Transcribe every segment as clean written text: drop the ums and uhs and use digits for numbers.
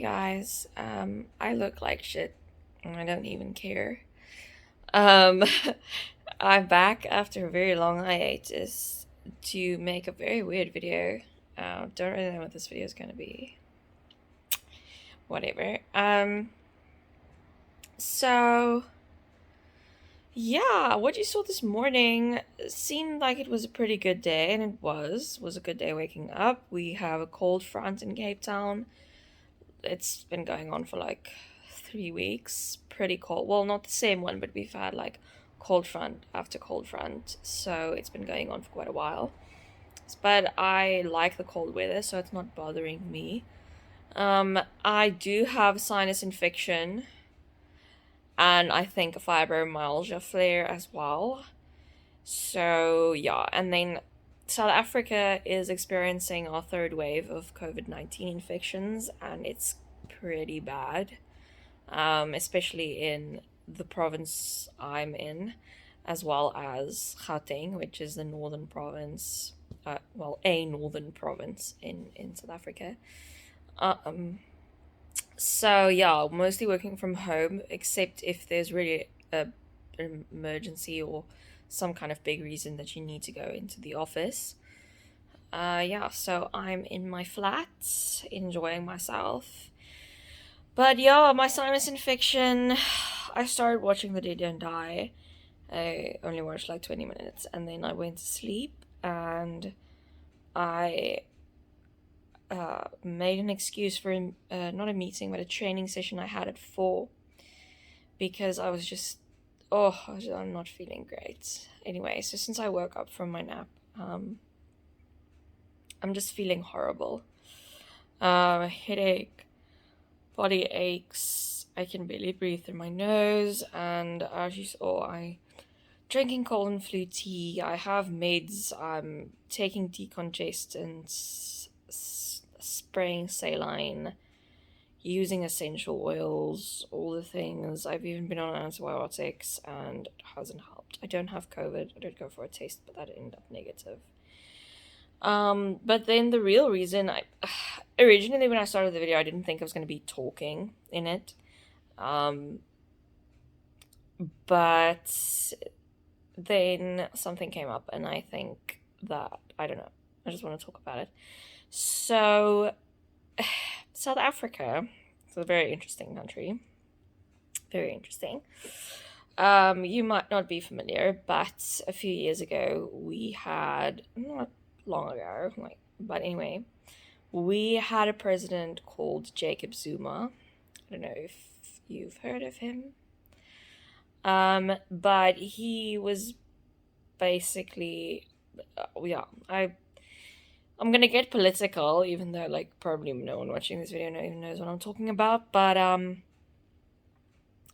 guys, I look like shit and I don't even care. Um, I'm back after a very long hiatus to make a very weird video. Don't really know what this video is going to be. Whatever. So, yeah, what you saw this morning seemed like it was a pretty good day, and it was a good day waking up. We have a cold front in Cape Town. It's been going on for like 3 weeks. Pretty cold. Well, not the same one, but we've had like cold front after cold front. So it's been going on for quite a while. But I like the cold weather, so it's not bothering me. I do have sinus infection and I think a fibromyalgia flare as well. So yeah, and then South Africa is experiencing our third wave of COVID-19 infections, and it's pretty bad, especially in the province I'm in, as well as Gauteng, which is the northern province, a northern province in South Africa. Um, so yeah, mostly working from home, except if there's really an emergency or some kind of big reason that you need to go into the office. Yeah, so I'm in my flat, enjoying myself. But yeah, my sinus infection, I started watching The Dead Don't Die. I only watched like 20 minutes and then I went to sleep and I made an excuse for not a meeting but a training session I had at 4 because I'm not feeling great. Anyway, so since I woke up from my nap, I'm just feeling horrible. Headache, body aches, I can barely breathe through my nose, and as you saw, I drinking cold and flu tea. I have meds. I'm taking decongestants, spraying saline, using essential oils, all the things. I've even been on antibiotics, and it hasn't helped. I don't have COVID. I did go for a test, but that ended up negative. But then the real reason originally when I started the video, I didn't think I was going to be talking in it. But then something came up and I think that, I don't know, I just want to talk about it. So, South Africa is a very interesting country. Very interesting. You might not be familiar, but a few years ago, we had, not long ago, but anyway, we had a president called Jacob Zuma. I don't know if you've heard of him. But he was basically, I'm gonna get political, even though like probably no one watching this video even knows what I'm talking about. But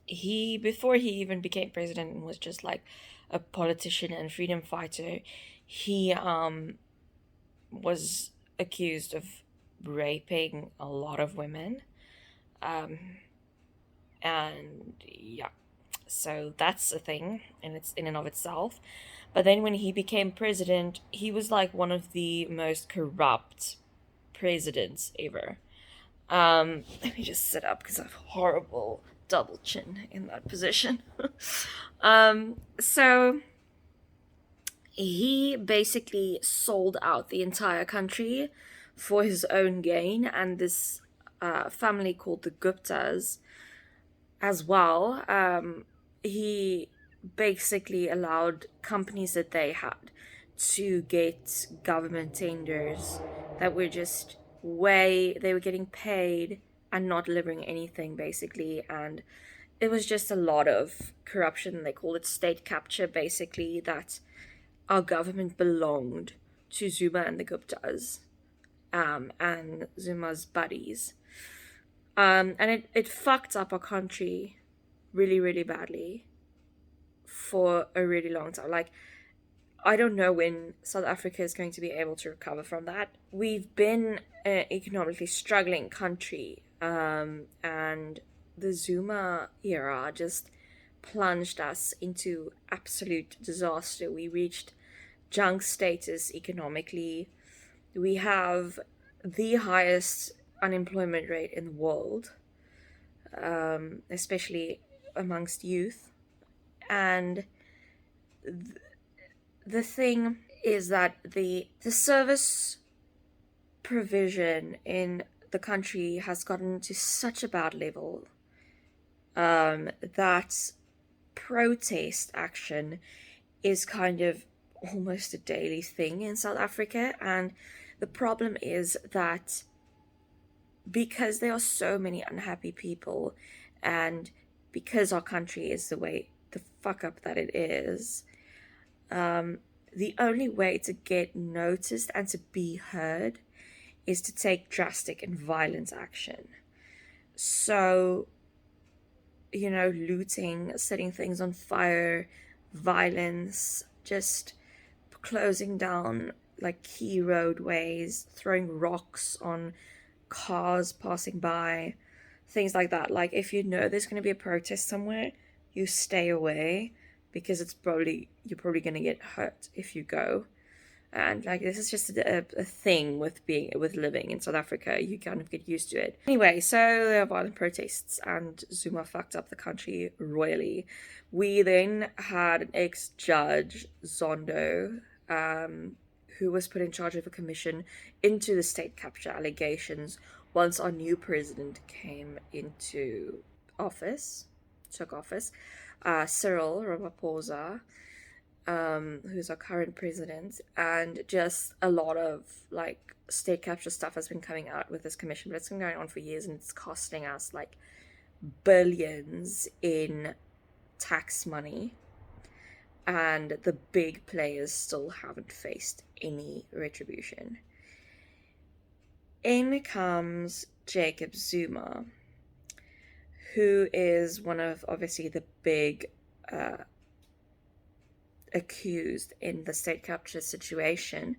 he before he even became president and was just like a politician and freedom fighter, he was accused of raping a lot of women, and yeah, so that's a thing, and it's in and of itself. But then when he became president, he was like one of the most corrupt presidents ever. Let me just sit up because I have horrible double chin in that position. So he basically sold out the entire country for his own gain, and this family called the Guptas as well. He basically allowed companies that they had to get government tenders that were just they were getting paid and not delivering anything basically, and it was just a lot of corruption. They call it state capture, basically, that our government belonged to Zuma and the Guptas, and Zuma's buddies. And it fucked up our country really, really badly for a really long time. Like, I don't know when South Africa is going to be able to recover from that. We've been an economically struggling country, and the Zuma era just plunged us into absolute disaster. We reached junk status economically. We have the highest unemployment rate in the world, especially amongst youth. And the thing is that the service provision in the country has gotten to such a bad level, that protest action is kind of almost a daily thing in South Africa. And the problem is that because there are so many unhappy people, and because our country is the fuck up that it is, the only way to get noticed and to be heard is to take drastic and violent action. So, looting, setting things on fire, violence, just closing down like key roadways, throwing rocks on cars passing by, things like that. Like, if you know there's going to be a protest somewhere, you stay away, because you're probably going to get hurt if you go. And like, this is just a thing with living in South Africa. You kind of get used to it. Anyway, so there are violent protests, and Zuma fucked up the country royally. We then had an ex-judge, Zondo, who was put in charge of a commission into the state capture allegations once our new president came into office, took office, Cyril Ramaphosa, who's our current president. And just a lot of like state capture stuff has been coming out with this commission, but it's been going on for years, and it's costing us like billions in tax money, and the big players still haven't faced any retribution. In comes Jacob Zuma, who is one of obviously the big accused in the state capture situation,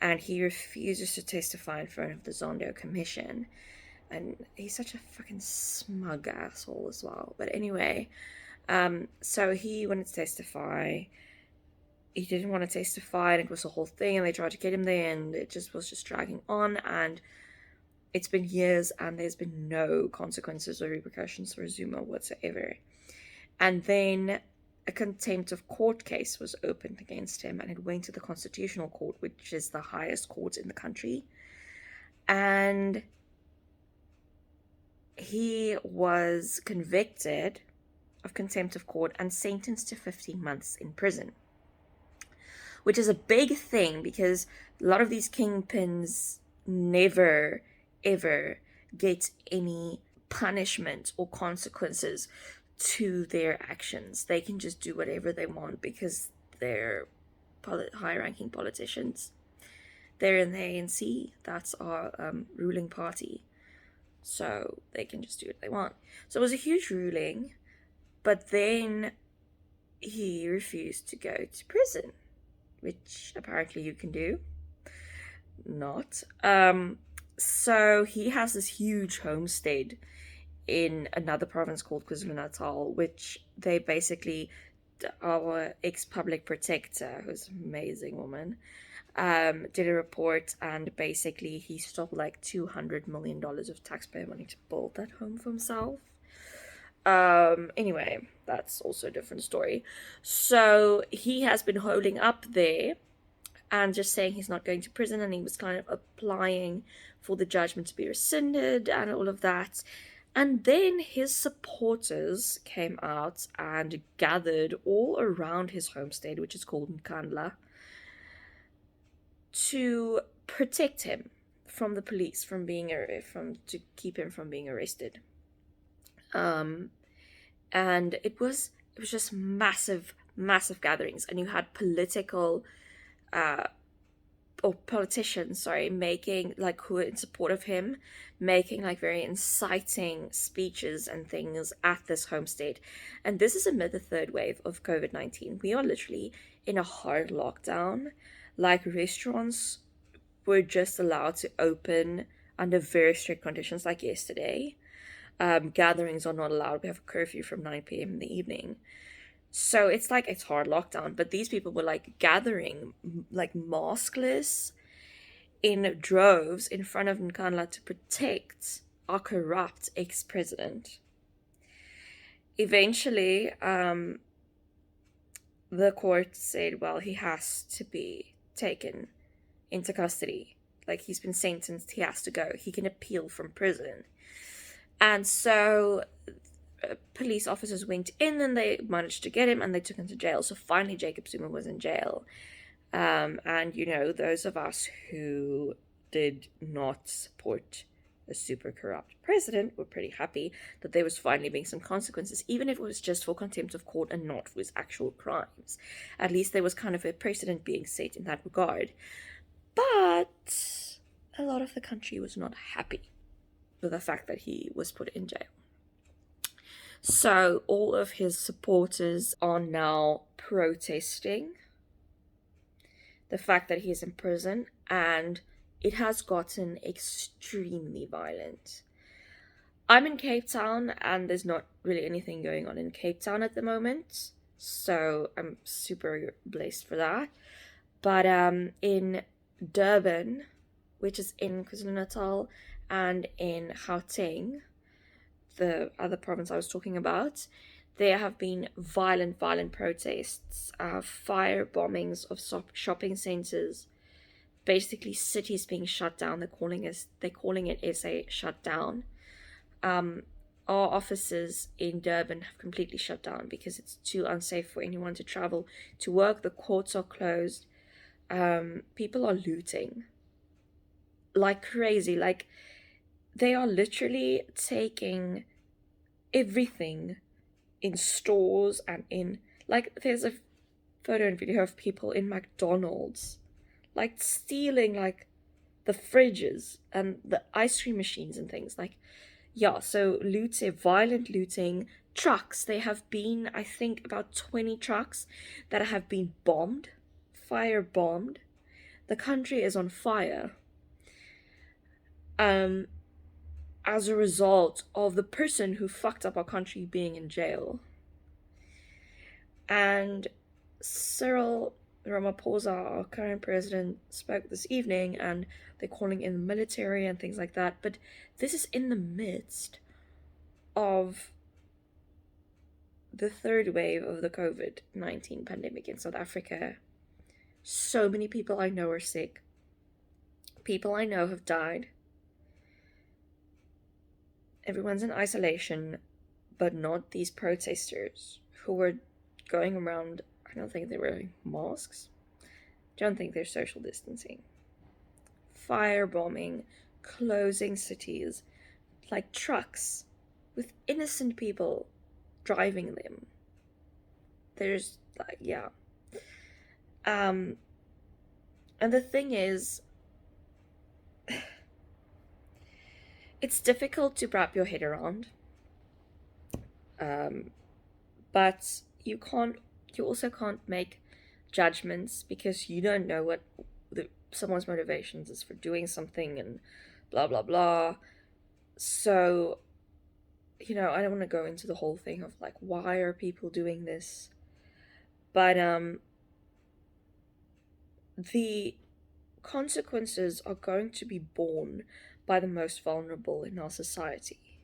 and he refuses to testify in front of the Zondo Commission. And he's such a fucking smug asshole as well. But anyway, so he wanted to testify. He didn't want to testify, and it was a whole thing, and they tried to get him there, and it was just dragging on. And it's been years, and there's been no consequences or repercussions for Zuma whatsoever. And then a contempt of court case was opened against him, and it went to the Constitutional Court, which is the highest court in the country. And he was convicted of contempt of court and sentenced to 15 months in prison, which is a big thing, because a lot of these kingpins never, ever get any punishment or consequences to their actions. They can just do whatever they want because they're high-ranking politicians. They're in the ANC. That's our ruling party. So they can just do what they want. So it was a huge ruling, but then he refused to go to prison, which apparently you can do. Not. So he has this huge homestead in another province called KwaZulu-Natal, which they basically, our ex-public protector, who's an amazing woman, did a report, and basically he stole like $200 million of taxpayer money to build that home for himself. Anyway, that's also a different story. So he has been holding up there and just saying he's not going to prison, and he was kind of applying for the judgment to be rescinded and all of that. And then his supporters came out and gathered all around his homestead, which is called Nkandla, to protect him from the police, to keep him from being arrested. And it was just massive gatherings, and you had politicians, making, like, who were in support of him, making like very inciting speeches and things at this homestead. And this is amid the third wave of COVID-19. We are literally in a hard lockdown. Like, restaurants were just allowed to open under very strict conditions, like yesterday. Gatherings are not allowed. We have a curfew from 9 p.m. in the evening. So it's like it's hard lockdown, but these people were like gathering like maskless in droves in front of Nkandla to protect our corrupt ex-president. Eventually, the court said, well, he has to be taken into custody. Like, he's been sentenced, he has to go. He can appeal from prison. And so police officers went in and they managed to get him and they took him to jail. So finally Jacob Zuma was in jail. And, those of us who did not support a super corrupt president were pretty happy that there was finally being some consequences, even if it was just for contempt of court and not for his actual crimes. At least there was kind of a precedent being set in that regard. But a lot of the country was not happy with the fact that he was put in jail. So all of his supporters are now protesting the fact that he is in prison, and it has gotten extremely violent. I'm in Cape Town, and there's not really anything going on in Cape Town at the moment, so I'm super blessed for that. But in Durban, which is in KwaZulu-Natal, and in Gauteng, the other province I was talking about, there have been violent protests, fire bombings of shopping centers, basically cities being shut down. They're calling it SA shut down. Our offices in Durban have completely shut down because it's too unsafe for anyone to travel to work. The courts are closed. People are looting like crazy. Like, they are literally taking everything in stores and in, like, there's a photo and video of people in McDonald's, like, stealing, like, the fridges and the ice cream machines and things. Like, yeah, so violent looting. Trucks, there have been, I think, about 20 trucks that have been fire bombed. The country is on fire. As a result of the person who fucked up our country being in jail. And Cyril Ramaphosa, our current president, spoke this evening, and they're calling in the military and things like that. But this is in the midst of the third wave of the COVID-19 pandemic in South Africa. So many people I know are sick. People I know have died. Everyone's in isolation, but not these protesters who were going around. I don't think they're wearing masks. Don't think they're social distancing. Firebombing, closing cities, like trucks with innocent people driving them. There's, like, yeah. And the thing is, it's difficult to wrap your head around. But you also can't make judgments because you don't know what someone's motivations is for doing something and blah blah blah. So, I don't want to go into the whole thing of, like, why are people doing this, but the consequences are going to be borne by the most vulnerable in our society.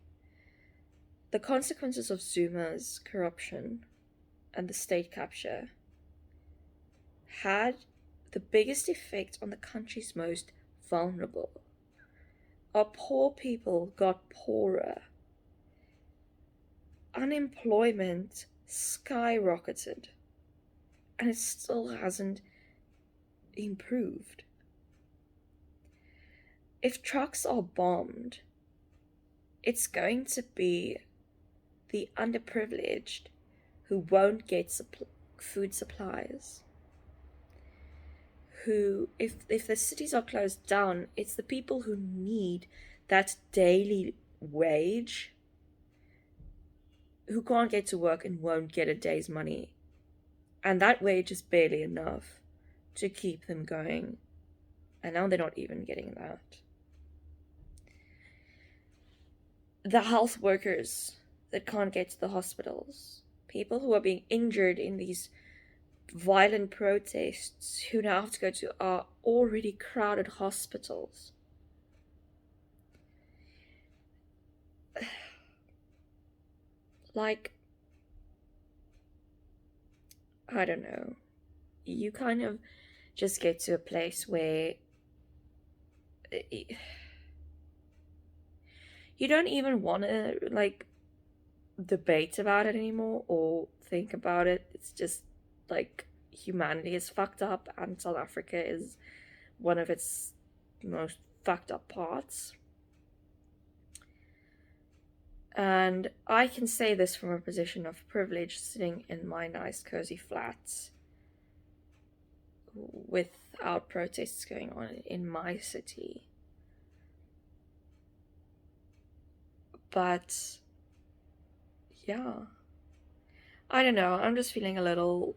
The consequences of Zuma's corruption and the state capture had the biggest effect on the country's most vulnerable. Our poor people got poorer. Unemployment skyrocketed, and it still hasn't improved. If trucks are bombed, it's going to be the underprivileged who won't get food supplies. Who, if the cities are closed down, it's the people who need that daily wage who can't get to work and won't get a day's money. And that wage is barely enough to keep them going. And now they're not even getting that. The health workers that can't get to the hospitals, people who are being injured in these violent protests who now have to go to our already crowded hospitals. Like, I don't know. You kind of just get to a place where you don't even want to, like, debate about it anymore or think about it. It's just like humanity is fucked up and South Africa is one of its most fucked up parts. And I can say this from a position of privilege, sitting in my nice cozy flat without protests going on in my city. But yeah, I don't know, I'm just feeling a little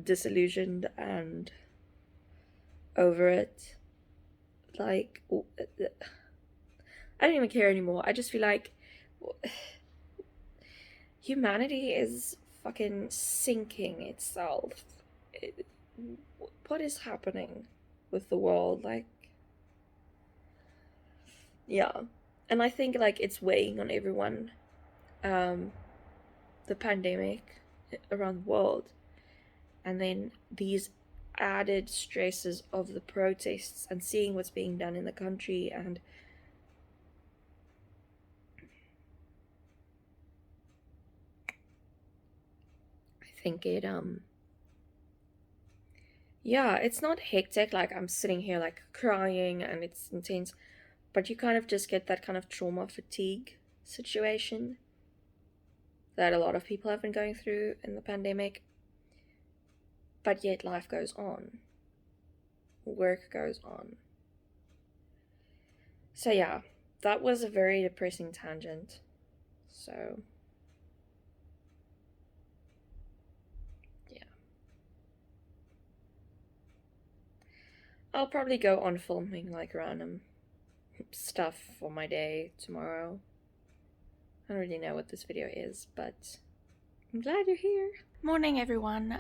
disillusioned and over it. Like, I don't even care anymore. I just feel like humanity is fucking sinking itself. What is happening with the world? Like, yeah. And I think, like, it's weighing on everyone. The pandemic around the world. And then these added stresses of the protests and seeing what's being done in the country, and I think it yeah, it's not hectic like I'm sitting here like crying and it's intense, but you kind of just get that kind of trauma fatigue situation that a lot of people have been going through in the pandemic. But yet life goes on, work goes on. So yeah, that was a very depressing tangent. So yeah, I'll probably go on filming like random stuff for my day tomorrow. I don't really know what this video is, but I'm glad you're here. Morning, everyone.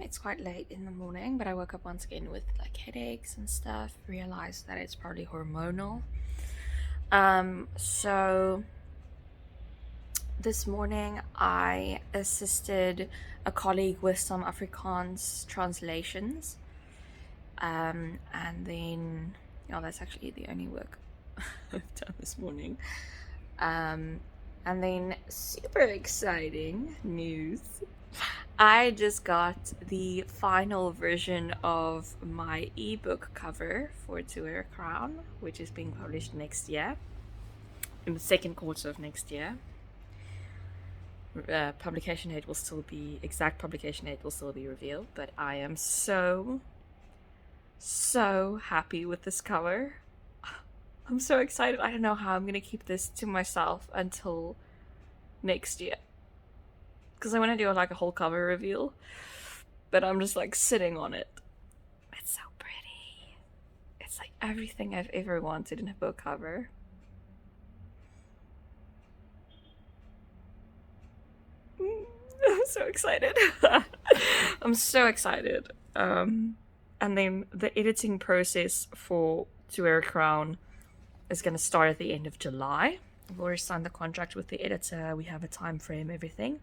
It's quite late in the morning, but I woke up once again with like headaches and stuff. Realized that it's probably hormonal. So this morning I assisted a colleague with some Afrikaans translations. And then, oh, that's actually the only work I've done this morning. And then, super exciting news. I just got the final version of my ebook cover for To Wear a Crown, which is being published next year, in the second quarter of next year. Exact publication date will still be revealed, but I am so happy with this cover. I'm so excited. I don't know how I'm gonna keep this to myself until next year, because I want to do like a whole cover reveal, but I'm just like sitting on it. It's so pretty. It's like everything I've ever wanted in a book cover. I'm so excited. I'm so excited. And then the editing process for To Wear a Crown is going to start at the end of July. I've already signed the contract with the editor. We have a time frame, everything.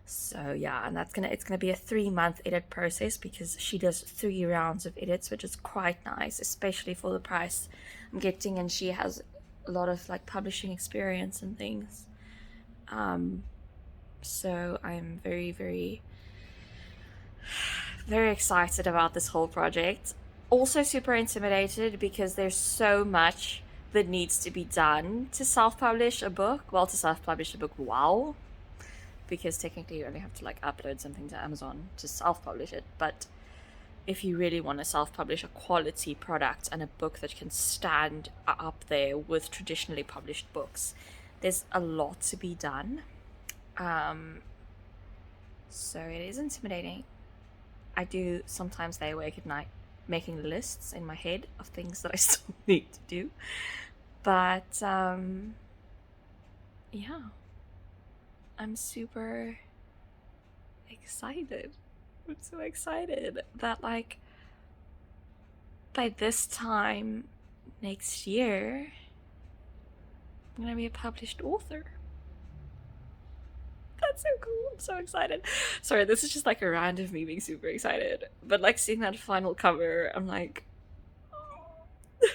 So yeah, and it's gonna be a 3-month edit process because she does 3 rounds of edits, which is quite nice, especially for the price I'm getting, and she has a lot of like publishing experience and things. So I'm very, very, very excited about this whole project. Also super intimidated because there's so much that needs to be done to self-publish a book. Wow. Because technically you only have to like upload something to Amazon to self-publish it. But if you really want to self-publish a quality product and a book that can stand up there with traditionally published books, there's a lot to be done. So it is intimidating. I do sometimes lay awake at night making lists in my head of things that I still need to do. But yeah, I'm super excited. I'm so excited that, like, by this time next year, I'm gonna be a published author. That's so cool. I'm so excited. Sorry, this is just like a random me being super excited. But like seeing that final cover, I'm like, oh. I'm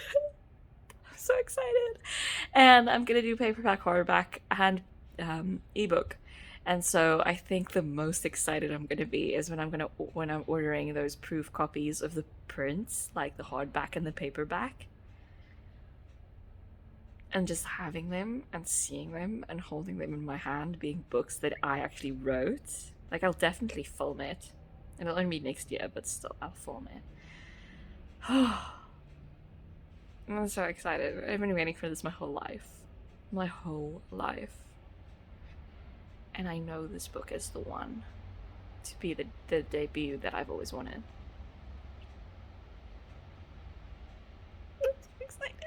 so excited. And I'm gonna do paperback, hardback, and ebook. And so I think the most excited I'm gonna be is when I'm ordering those proof copies of the prints, like the hardback and the paperback, and just having them and seeing them and holding them in my hand, being books that I actually wrote. Like, I'll definitely film it. And it'll only be next year, but still, I'll film it. I'm so excited. I've been waiting for this my whole life. My whole life. And I know this book is the one to be the debut that I've always wanted. I'm so excited.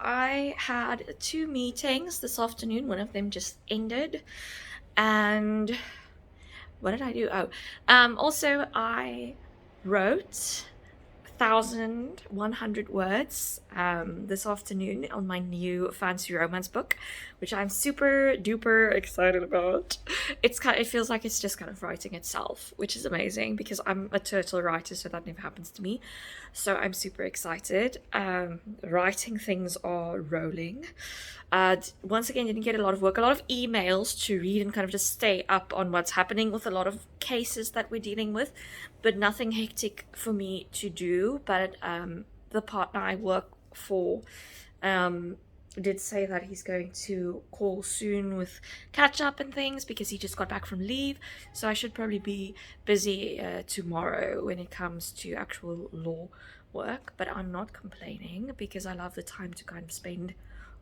I had 2 meetings this afternoon. One of them just ended. And what did I do? Also I wrote 1,100 words this afternoon on my new fantasy romance book, which I'm super duper excited about. It feels like it's just kind of writing itself, which is amazing because I'm a turtle writer, so that never happens to me. So I'm super excited. Writing things are rolling. Once again, didn't get a lot of work, a lot of emails to read and kind of just stay up on what's happening with a lot of cases that we're dealing with, but nothing hectic for me to do. But the partner I work for did say that he's going to call soon with catch up and things because he just got back from leave. So I should probably be busy tomorrow when it comes to actual law work, but I'm not complaining because I love the time to kind of spend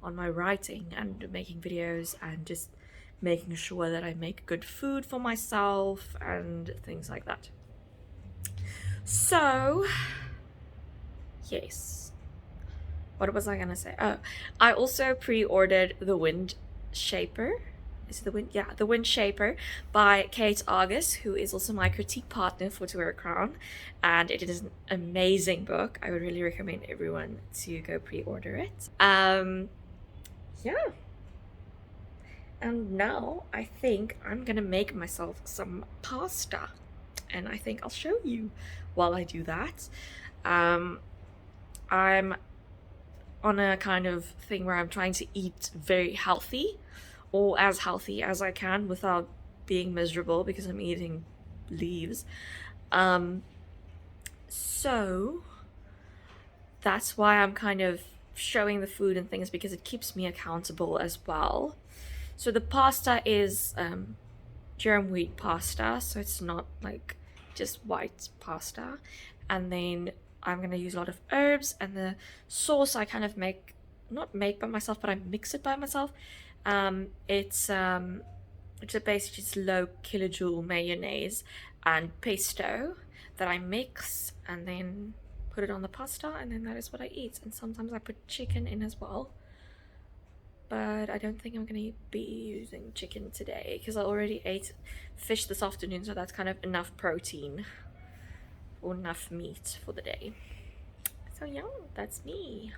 on my writing and making videos and just making sure that I make good food for myself and things like that. So yes, what was I gonna say? Oh, I also pre-ordered The Wind Shaper. Is it The Wind? Yeah, The Wind Shaper by Kate Argus, who is also my critique partner for To Wear a Crown, and it is an amazing book. I would really recommend everyone to go pre-order it. Yeah. And now I think I'm gonna make myself some pasta, and I think I'll show you while I do that. I'm on a kind of thing where I'm trying to eat very healthy, or as healthy as I can without being miserable because I'm eating leaves. So that's why I'm kind of showing the food and things, because it keeps me accountable as well. So the pasta is germ wheat pasta, so it's not like just white pasta. And then I'm gonna use a lot of herbs, and the sauce I kind of not make by myself, but I mix it by myself. It's a basically just low kilojoule mayonnaise and pesto that I mix and then put it on the pasta, and then that is what I eat. And sometimes I put chicken in as well, but I don't think I'm gonna be using chicken today because I already ate fish this afternoon, so that's kind of enough protein or enough meat for the day. So yeah, that's me.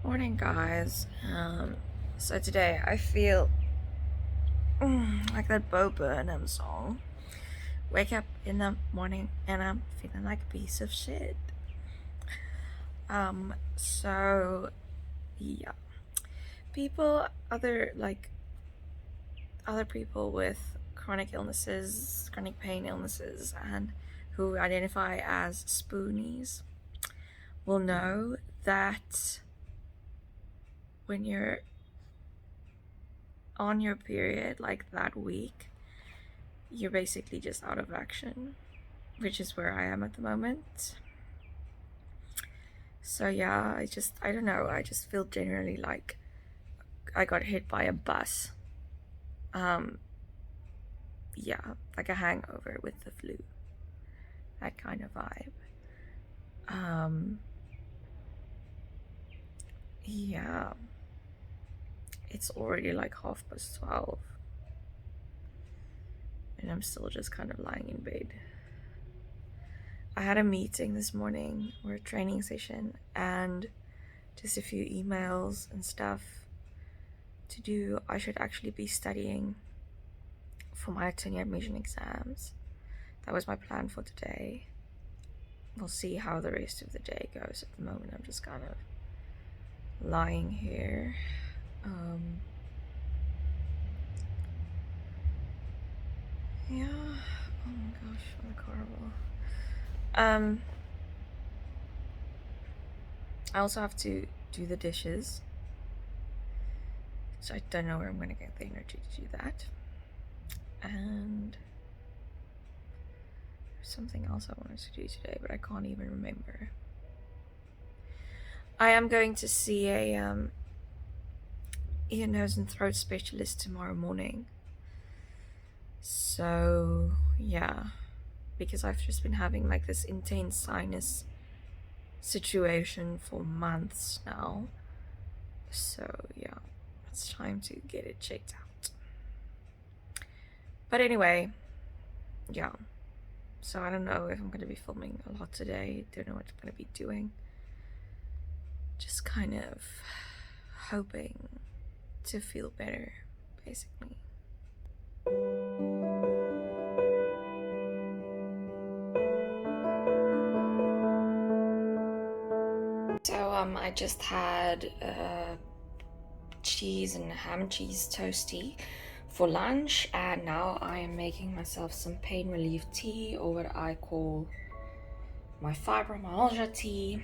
Morning, guys. So today I feel like that Bo Burnham song. Wake up in the morning and I'm feeling like a piece of shit. So yeah, other people with chronic illnesses, chronic pain illnesses, and who identify as spoonies will know that when you're on your period like that week, you're basically just out of action, which is where I am at the moment. So yeah, I don't know, I just feel generally like I got hit by a bus. Yeah, like a hangover with the flu, that kind of vibe. Yeah, it's already like 12:30 and I'm still just kind of lying in bed. I had a meeting this morning, or a training session, and just a few emails and stuff to do. I should actually be studying for my attorney admission exams. That was my plan for today. We'll see how the rest of the day goes. At the moment, I'm just kind of lying here. Yeah. Oh my gosh, what horrible. I also have to do the dishes, so I don't know where I'm gonna get the energy to do that. And there's something else I wanted to do today, but I can't even remember. I am going to see a ear, nose, and throat specialist tomorrow morning. So yeah, because I've just been having like this intense sinus situation for months now. So yeah, it's time to get it checked out. But anyway, yeah. So I don't know if I'm going to be filming a lot today. Don't know what I'm going to be doing. Just kind of hoping to feel better, basically. So I just had cheese and ham and cheese toasty for lunch, and now I am making myself some pain relief tea, or what I call my fibromyalgia tea.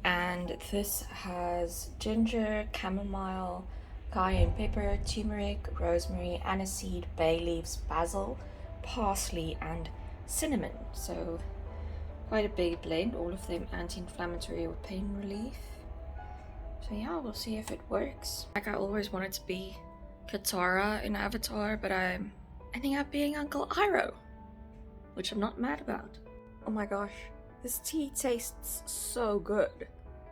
And this has ginger, chamomile, cayenne pepper, turmeric, rosemary, aniseed, bay leaves, basil, parsley, and cinnamon. So quite a big blend, all of them anti-inflammatory or pain relief. So yeah, we'll see if it works. Like, I always wanted to be Katara in Avatar, but I'm ending up being Uncle Iroh, which I'm not mad about. Oh my gosh, this tea tastes so good.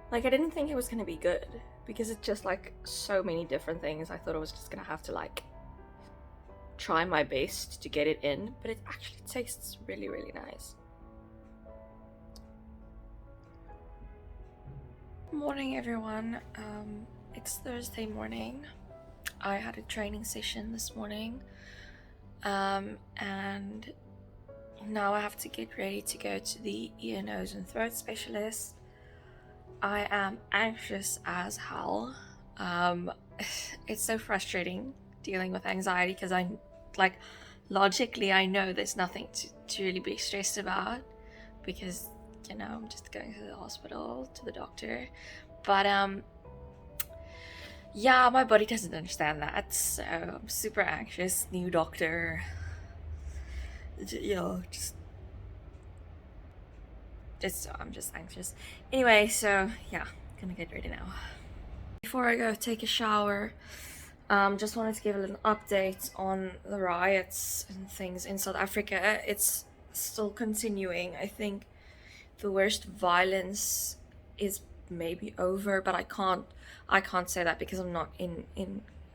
Like, I didn't think it was gonna be good, because it's just like so many different things. I thought I was just gonna have to like try my best to get it in, but it actually tastes really, really nice. Morning everyone. It's Thursday morning. I had a training session this morning, and now I have to get ready to go to the ear, nose, and throat specialist. I am anxious as hell. It's so frustrating dealing with anxiety, because I, like, logically I know there's nothing to really be stressed about, because, you know, I'm just going to the hospital, to the doctor. But yeah, my body doesn't understand that, so I'm super anxious. New doctor, yeah, I'm just anxious. Anyway, so yeah, gonna get ready now. Before I go take a shower, just wanted to give a little update on the riots and things in South Africa. It's still continuing. I think the worst violence is maybe over, but I can't say that because I'm not in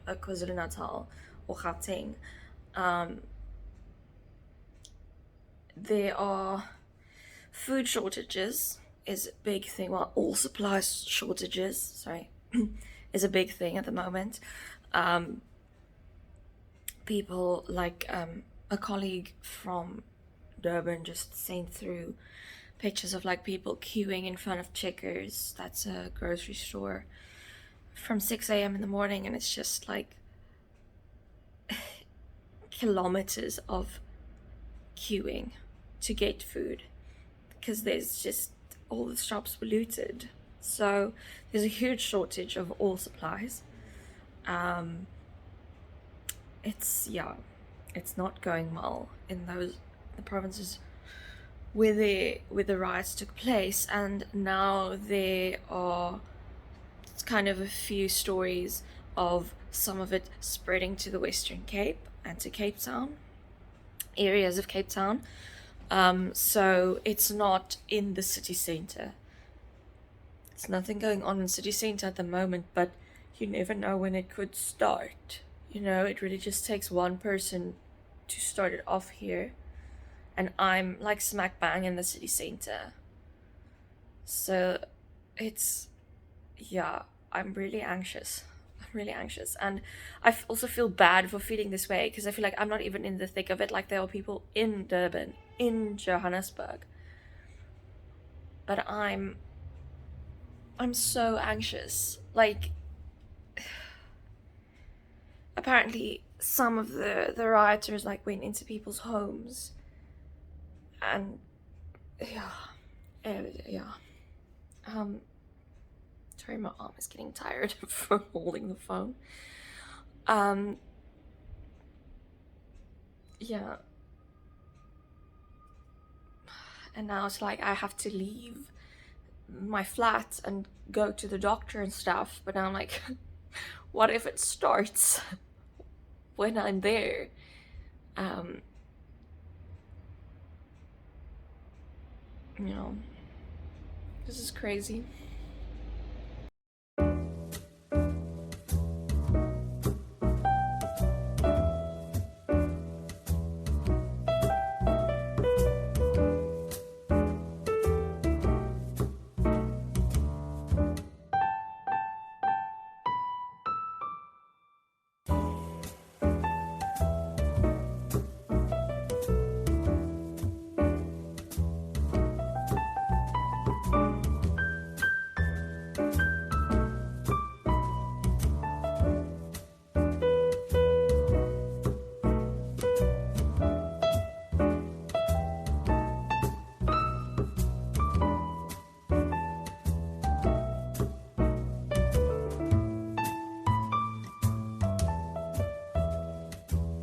KwaZulu-Natal or Gauteng. There are food shortages is a big thing. Well, all supply shortages, sorry, is a big thing at the moment. People like a colleague from Durban just sent through pictures of like people queuing in front of Checkers, that's a grocery store, from 6 a.m. in the morning, and it's just like kilometers of queuing to get food, because there's just all the shops were looted. So there's a huge shortage of all supplies. It's not going well in the provinces where the riots took place, and now there are kind of a few stories of some of it spreading to the Western Cape and to Cape Town, areas of Cape Town. So it's not in the city centre. There's nothing going on in city centre at the moment, but you never know when it could start. You know, it really just takes one person to start it off here, and I'm like smack bang in the city centre. So it's, yeah, I'm really anxious. And I also feel bad for feeling this way, because I feel like I'm not even in the thick of it. Like, there are people in Durban, in Johannesburg, but I'm so anxious. Like, apparently some of the rioters like went into people's homes, and yeah. Sorry, my arm is getting tired from holding the phone. yeah, and now it's like I have to leave my flat and go to the doctor and stuff. But now I'm like, what if it starts when I'm there? Um, you know, this is crazy.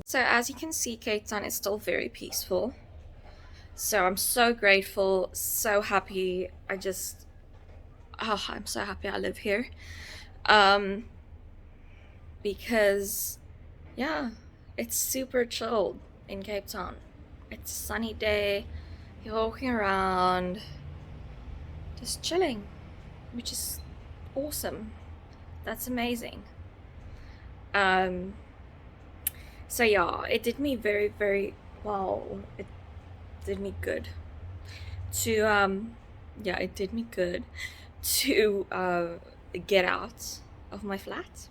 So as you can see, Cape Town is still very peaceful. So I'm so grateful, so happy. I'm so happy I live here. Um, because, yeah, it's super chilled in Cape Town. It's a sunny day, you're walking around, just chilling, which is awesome. That's amazing. Um, so yeah, it did me very, very well. It did me good to yeah, it did me good to get out of my flat.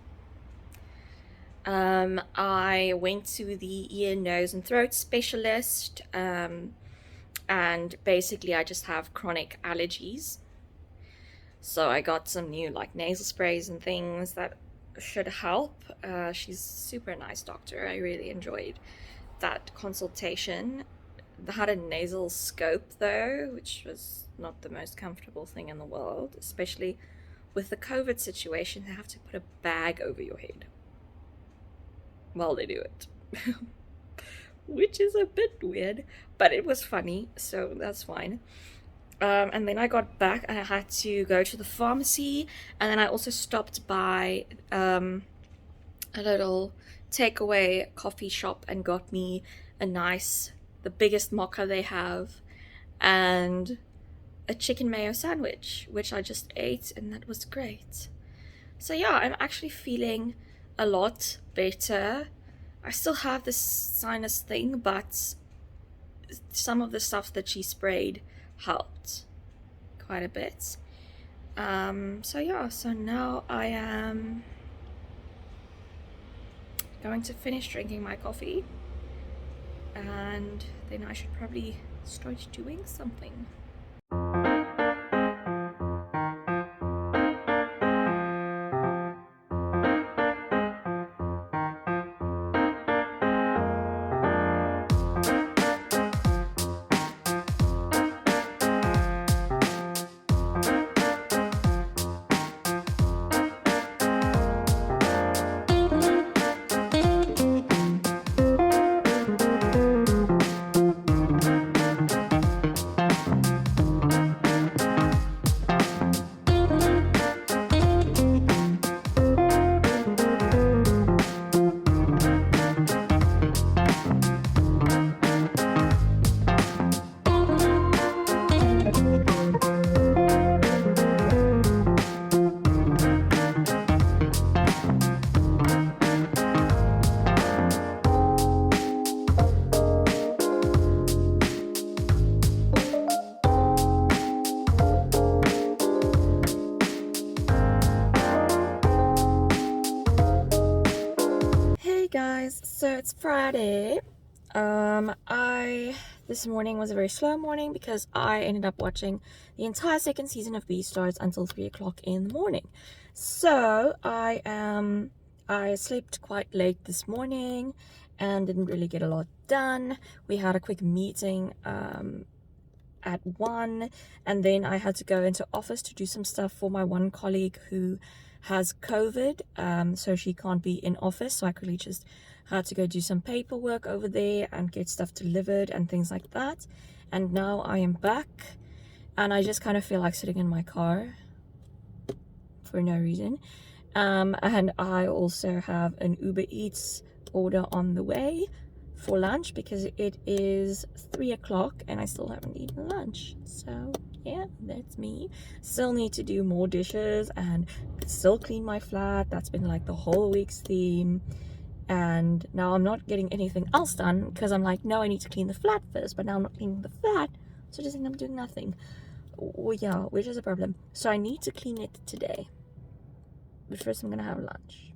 I went to the ear, nose, and throat specialist, and basically I just have chronic allergies. So I got some new like nasal sprays and things that should help. She's super nice doctor. I really enjoyed that consultation. They had a nasal scope though, which was not the most comfortable thing in the world, especially with the COVID situation. They have to put a bag over your head while they do it. Which is a bit weird, but it was funny, so that's fine. And then I got back and I had to go to the pharmacy, and then I also stopped by a little takeaway coffee shop and got me the biggest mocha they have, and a chicken mayo sandwich, which I just ate, and that was great. So yeah, I'm actually feeling a lot better. I still have this sinus thing, but some of the stuff that she sprayed helped quite a bit. So yeah, so now I am going to finish drinking my coffee, and then I should probably start doing something. Hey guys, so it's Friday. I this morning was a very slow morning because I ended up watching the entire second season of Beastars until 3 o'clock in the morning. So I slept quite late this morning and didn't really get a lot done. We had a quick meeting at 1, and then I had to go into office to do some stuff for my one colleague who has COVID, so she can't be in office, so I quickly just had to go do some paperwork over there and get stuff delivered and things like that. And now I am back, and I just kind of feel like sitting in my car for no reason. And I also have an Uber Eats order on the way for lunch because it is 3 o'clock and I still haven't eaten lunch. So yeah, that's me. Still need to do more dishes and still clean my flat. That's been like the whole week's theme. And now I'm not getting anything else done because I'm like, no, I need to clean the flat first, but now I'm not cleaning the flat, so I just think I'm doing nothing. Oh yeah, which is a problem. So I need to clean it today. But first I'm gonna have lunch.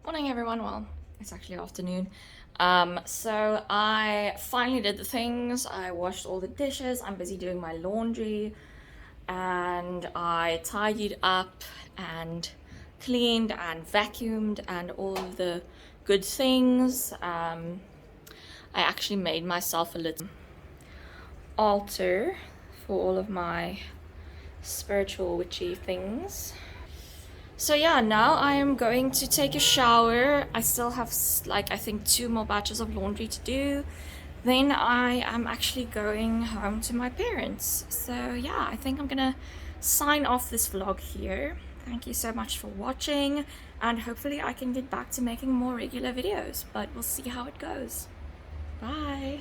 Morning everyone, well, it's actually afternoon. So I finally did the things. I washed all the dishes, I'm busy doing my laundry, and I tidied up and cleaned and vacuumed and all of the good things. I actually made myself a little altar for all of my spiritual witchy things. So yeah, now I am going to take a shower. I still have like I think 2 more batches of laundry to do. Then I am actually going home to my parents. So yeah, I think I'm gonna sign off this vlog here. Thank you so much for watching, and hopefully I can get back to making more regular videos, but we'll see how it goes. Bye!